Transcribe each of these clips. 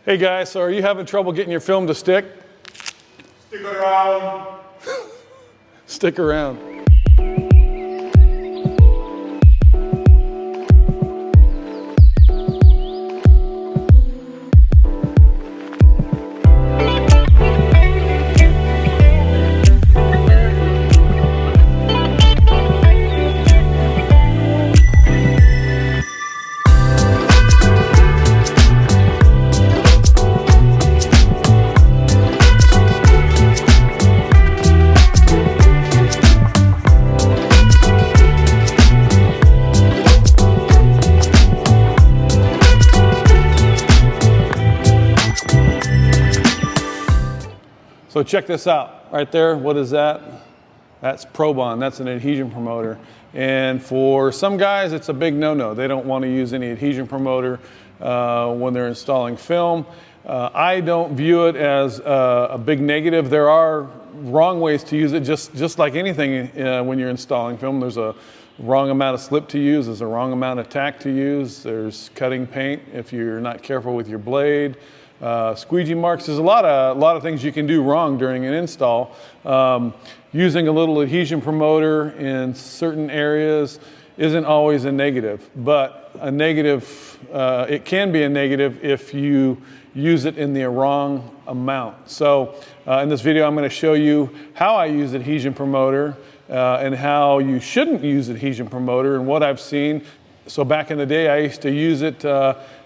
Hey guys, so are you having trouble getting your film to stick? Stick around. Stick around. So check this out, right there, what is that? That's Probond, that's an adhesion promoter. And for some guys, it's a big no-no. They don't want to use any adhesion promoter when they're installing film. I don't view it as a big negative. There are wrong ways to use it, just like anything when you're installing film. There's a wrong amount of slip to use, there's a wrong amount of tack to use, there's cutting paint if you're not careful with your blade. Squeegee marks, there's a lot of things you can do wrong during an install. Using a little adhesion promoter in certain areas isn't always a negative, but a negative, it can be a negative if you use it in the wrong amount. So in this video I'm going to show you how I use adhesion promoter and how you shouldn't use adhesion promoter and what I've seen. So back in the day, I used to use it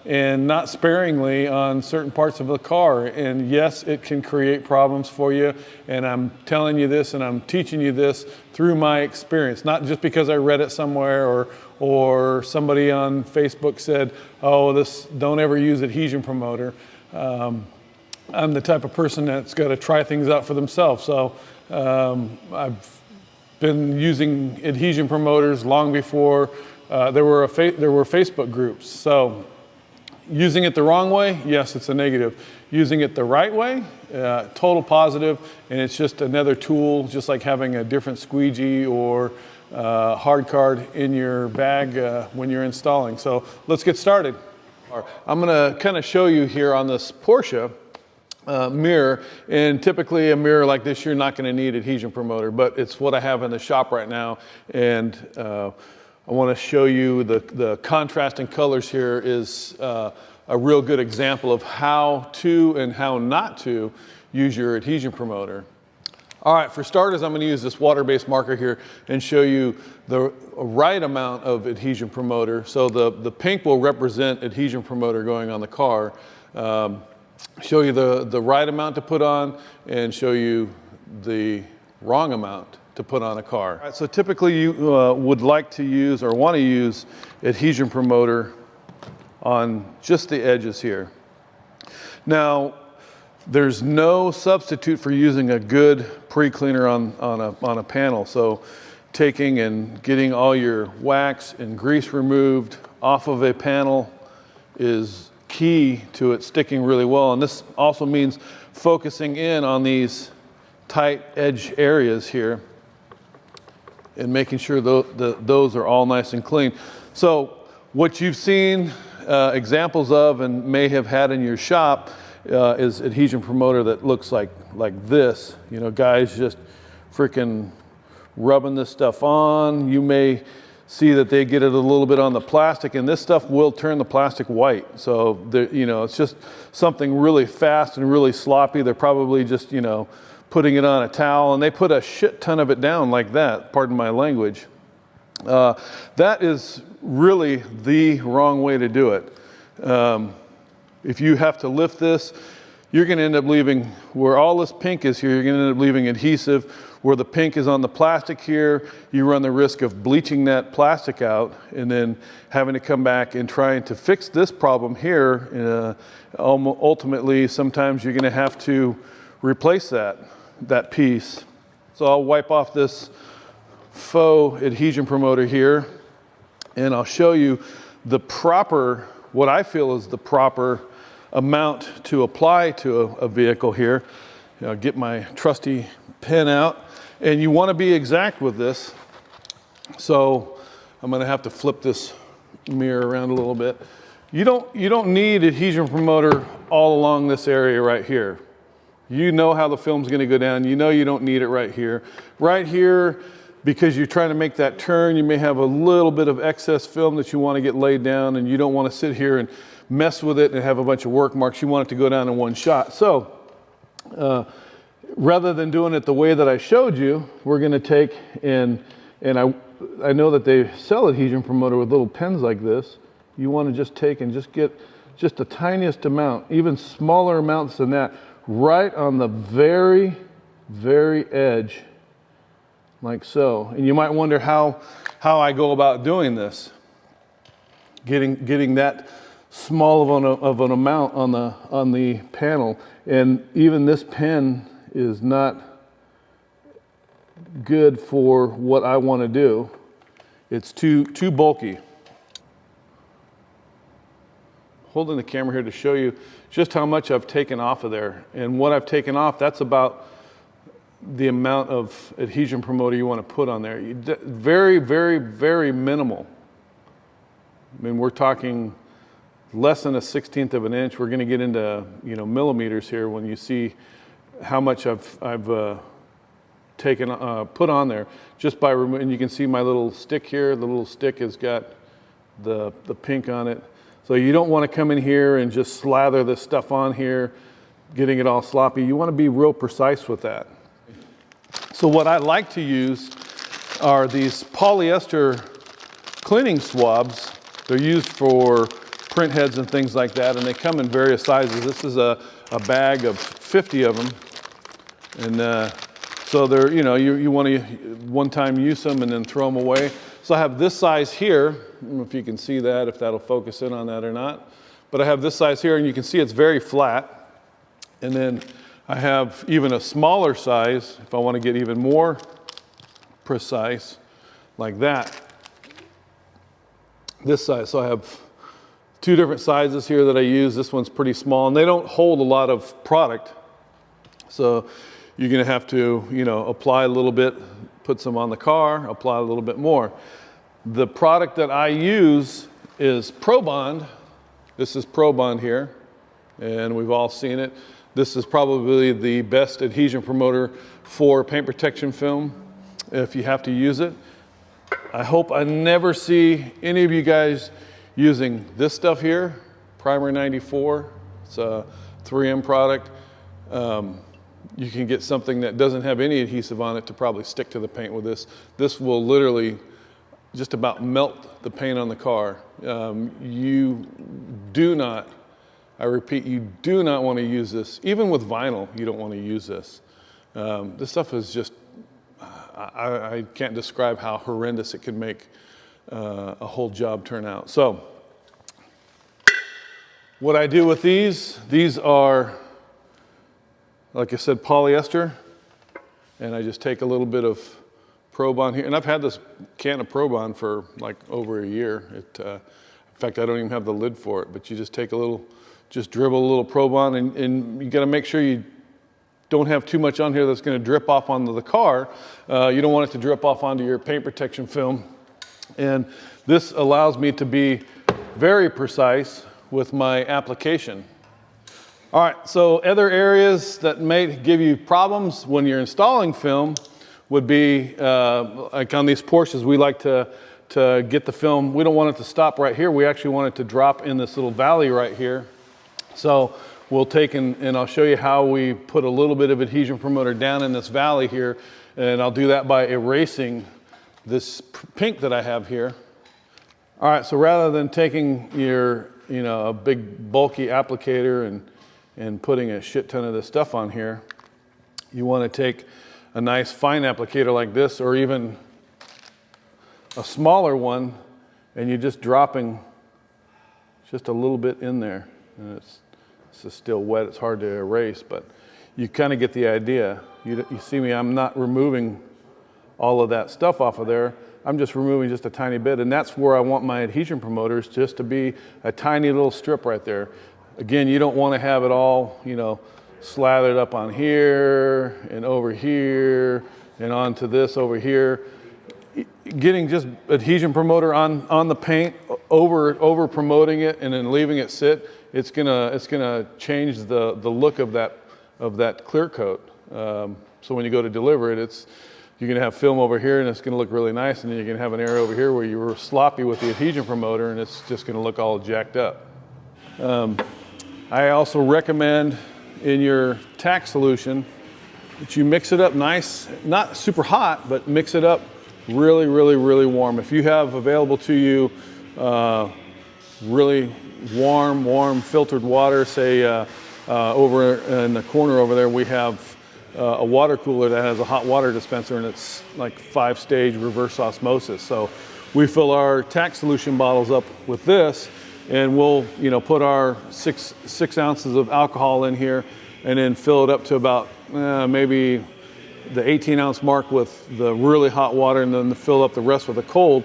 and not sparingly on certain parts of the car. And yes, it can create problems for you. And I'm telling you this and I'm teaching you this through my experience, not just because I read it somewhere or somebody on Facebook said, oh, don't ever use adhesion promoter. I'm the type of person that's got to try things out for themselves. So I've been using adhesion promoters long before there were Facebook groups. So using it the wrong way, yes, it's a negative. Using it the right way, total positive, and it's just another tool, just like having a different squeegee or hard card in your bag when you're installing. So let's get started. I'm going to kind of show you here on this Porsche mirror, and typically a mirror like this you're not going to need adhesion promoter, but it's what I have in the shop right now, and I want to show you the contrasting colors here is a real good example of how to and how not to use your adhesion promoter. All right, for starters, I'm going to use this water-based marker here and show you the right amount of adhesion promoter. So the pink will represent adhesion promoter going on the car. Show you the right amount to put on and show you the wrong amount to put on a car. All right, so typically you would like to use or want to use adhesion promoter on just the edges here. Now, there's no substitute for using a good pre-cleaner on a panel. So taking and getting all your wax and grease removed off of a panel is key to it sticking really well. And this also means focusing in on these tight edge areas here and making sure those are all nice and clean. So what you've seen examples of and may have had in your shop is adhesion promoter that looks like this. You know, guys just freaking rubbing this stuff on. You may see that they get it a little bit on the plastic, and this stuff will turn the plastic white. So you know, it's just something really fast and really sloppy. They're probably just, you know, putting it on a towel, and they put a shit ton of it down like that, pardon my language. That is really the wrong way to do it. If you have to lift this, you're going to end up leaving, where all this pink is here, you're going to end up leaving adhesive. Where the pink is on the plastic here, you run the risk of bleaching that plastic out and then having to come back and trying to fix this problem here. Ultimately, sometimes you're going to have to replace that piece. So I'll wipe off this faux adhesion promoter here, and I'll show you the proper, what I feel is the proper amount to apply to a vehicle here. I'll get my trusty pen out, and you want to be exact with this. So I'm going to have to flip this mirror around a little bit. You don't need adhesion promoter all along this area right here. You know how the film's gonna go down. You know you don't need it right here. Right here, because you're trying to make that turn, you may have a little bit of excess film that you wanna get laid down, and you don't wanna sit here and mess with it and have a bunch of work marks. You want it to go down in one shot. So, rather than doing it the way that I showed you, we're gonna take and I know that they sell adhesion promoter with little pens like this. You wanna just take and just get just the tiniest amount, even smaller amounts than that, right on the very, very edge, like so. And you might wonder how I go about doing this. Getting that small of an amount on the panel. And even this pen is not good for what I want to do. It's too bulky. Holding the camera here to show you just how much I've taken off of there. And what I've taken off, that's about the amount of adhesion promoter you want to put on there. Very, very, very minimal. I mean, we're talking less than a 1/16 of an inch. We're going to get into millimeters here when you see how much I've taken put on there just by removing. And you can see my little stick here. The little stick has got the pink on it. So you don't want to come in here and just slather this stuff on here, getting it all sloppy. You want to be real precise with that. So what I like to use are these polyester cleaning swabs. They're used for print heads and things like that, and they come in various sizes. This is a bag of 50 of them. And so they're, you want to one-time use them and then throw them away. So I have this size here. I don't know if you can see that, if that'll focus in on that or not. But I have this size here, and you can see it's very flat. And then I have even a smaller size, if I want to get even more precise, like that. This size. So I have two different sizes here that I use. This one's pretty small, and they don't hold a lot of product. So you're going to have to, apply a little bit, put some on the car, apply a little bit more. The product that I use is ProBond. This is ProBond here, and we've all seen it. This is probably the best adhesion promoter for paint protection film if you have to use it. I hope I never see any of you guys using this stuff here, Primer 94. It's a 3M product. You can get something that doesn't have any adhesive on it to probably stick to the paint with this. This will literally just about melt the paint on the car. You do not, I repeat, you do not want to use this. Even with vinyl, you don't want to use this. This stuff is just, I can't describe how horrendous it can make a whole job turn out. So, what I do with these are, like I said, polyester, and I just take a little bit of ProBond here, and I've had this can of ProBond for like over a year. In fact, I don't even have the lid for it, but you just take a little, just dribble a little ProBond, and you got to make sure you don't have too much on here that's going to drip off onto the car. You don't want it to drip off onto your paint protection film, and this allows me to be very precise with my application. All right, so other areas that may give you problems when you're installing film would be, like on these Porsches, we like to get the film, we don't want it to stop right here. We actually want it to drop in this little valley right here. So we'll take and I'll show you how we put a little bit of adhesion promoter down in this valley here. And I'll do that by erasing this pink that I have here. All right, so rather than taking your, a big bulky applicator and putting a shit ton of this stuff on here, you want to take a nice fine applicator like this, or even a smaller one, and you're just dropping just a little bit in there. And it's still wet, it's hard to erase, but you kind of get the idea. You see me, I'm not removing all of that stuff off of there. I'm just removing just a tiny bit, and that's where I want my adhesion promoters, just to be a tiny little strip right there. Again, you don't want to have it all, slathered up on here and over here and onto this over here. getting just adhesion promoter on the paint, over promoting it and then leaving it sit, it's gonna change the look of that clear coat. So when you go to deliver it, you're gonna have film over here and it's gonna look really nice, and then you're gonna have an area over here where you were sloppy with the adhesion promoter and it's just gonna look all jacked up. I also recommend in your Tack Solution that you mix it up nice, not super hot, but mix it up really, really, really warm. If you have available to you really warm filtered water, say over in the corner over there, we have a water cooler that has a hot water dispenser, and it's like 5-stage reverse osmosis. So we fill our Tack Solution bottles up with this, and we'll put our six ounces of alcohol in here, and then fill it up to about maybe the 18-ounce mark with the really hot water, and then fill up the rest with the cold.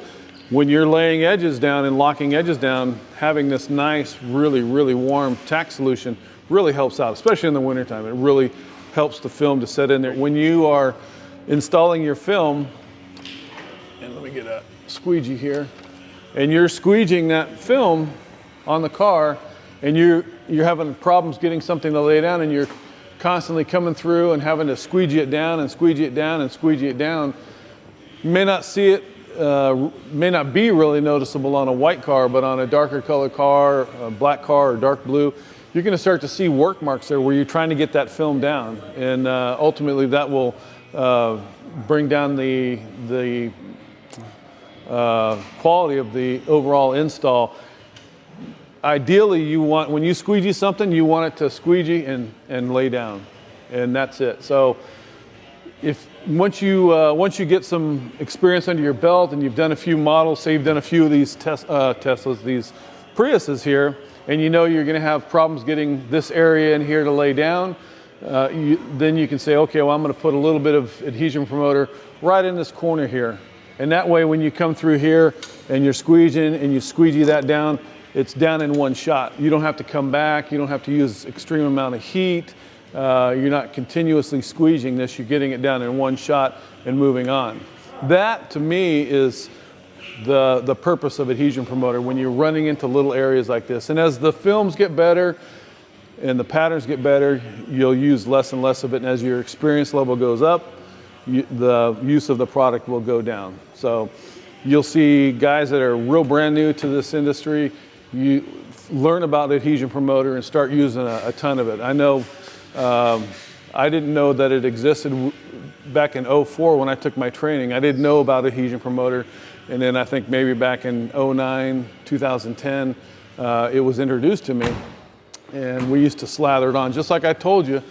When you're laying edges down and locking edges down, having this nice, really, really warm Tack Solution really helps out, especially in the wintertime. It really helps the film to set in there. When you are installing your film, and let me get a squeegee here, and you're squeegeeing that film on the car, and you're having problems getting something to lay down, and you're constantly coming through and having to squeegee it down and squeegee it down and squeegee it down. You may not see it, may not be really noticeable on a white car, but on a darker color car, a black car or dark blue, you're gonna start to see work marks there where you're trying to get that film down. And ultimately that will bring down the quality of the overall install. Ideally, when you squeegee something, you want it to squeegee and lay down, and that's it. So once you get some experience under your belt and you've done a few models, say you've done a few of these Teslas, these Priuses here, and you know you're gonna have problems getting this area in here to lay down, then you can say, okay, well, I'm gonna put a little bit of adhesion promoter right in this corner here. And that way, when you come through here and you're squeegeeing and you squeegee that down, it's down in one shot. You don't have to come back. You don't have to use extreme amount of heat. You're not continuously squeegeeing this. You're getting it down in one shot and moving on. That, to me, is the purpose of adhesion promoter when you're running into little areas like this. And as the films get better and the patterns get better, you'll use less and less of it. And as your experience level goes up, the use of the product will go down. So you'll see guys that are real brand new to this industry, you learn about the adhesion promoter and start using a ton of it. I know I didn't know that it existed back in 04 when I took my training. I didn't know about adhesion promoter, and then I think maybe back in 09, 2010, it was introduced to me, and we used to slather it on, just like I told you,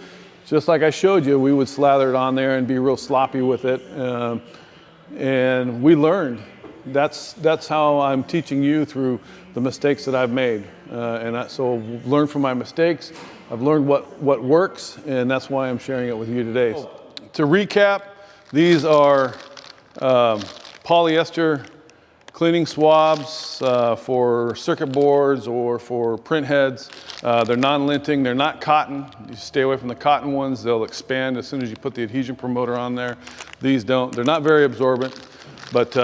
just like I showed you. We would slather it on there and be real sloppy with it, and we learned. That's how I'm teaching you through the mistakes that I've made. So learn from my mistakes. I've learned what works, and that's why I'm sharing it with you today. To recap, these are polyester cleaning swabs for circuit boards or for print heads. They're non-linting, they're not cotton. You stay away from the cotton ones. They'll expand as soon as you put the adhesion promoter on there. These don't. They're not very absorbent, but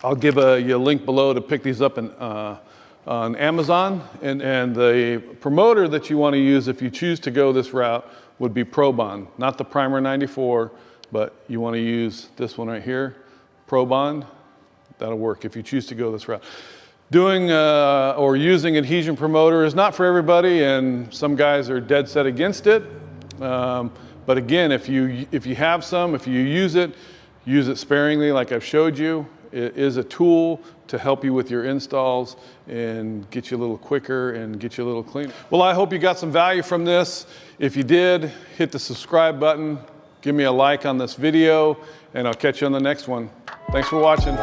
I'll give you a link below to pick these up on Amazon. And the promoter that you want to use if you choose to go this route would be Pro Bond, not the Primer 94, but you want to use this one right here, Pro Bond. That'll work if you choose to go this route. Doing or using adhesion promoter is not for everybody, and some guys are dead set against it. But again, if you have some, if you use it sparingly like I've showed you. It is a tool to help you with your installs and get you a little quicker and get you a little cleaner. Well, I hope you got some value from this. If you did, hit the subscribe button, give me a like on this video, and I'll catch you on the next one. Thanks for watching.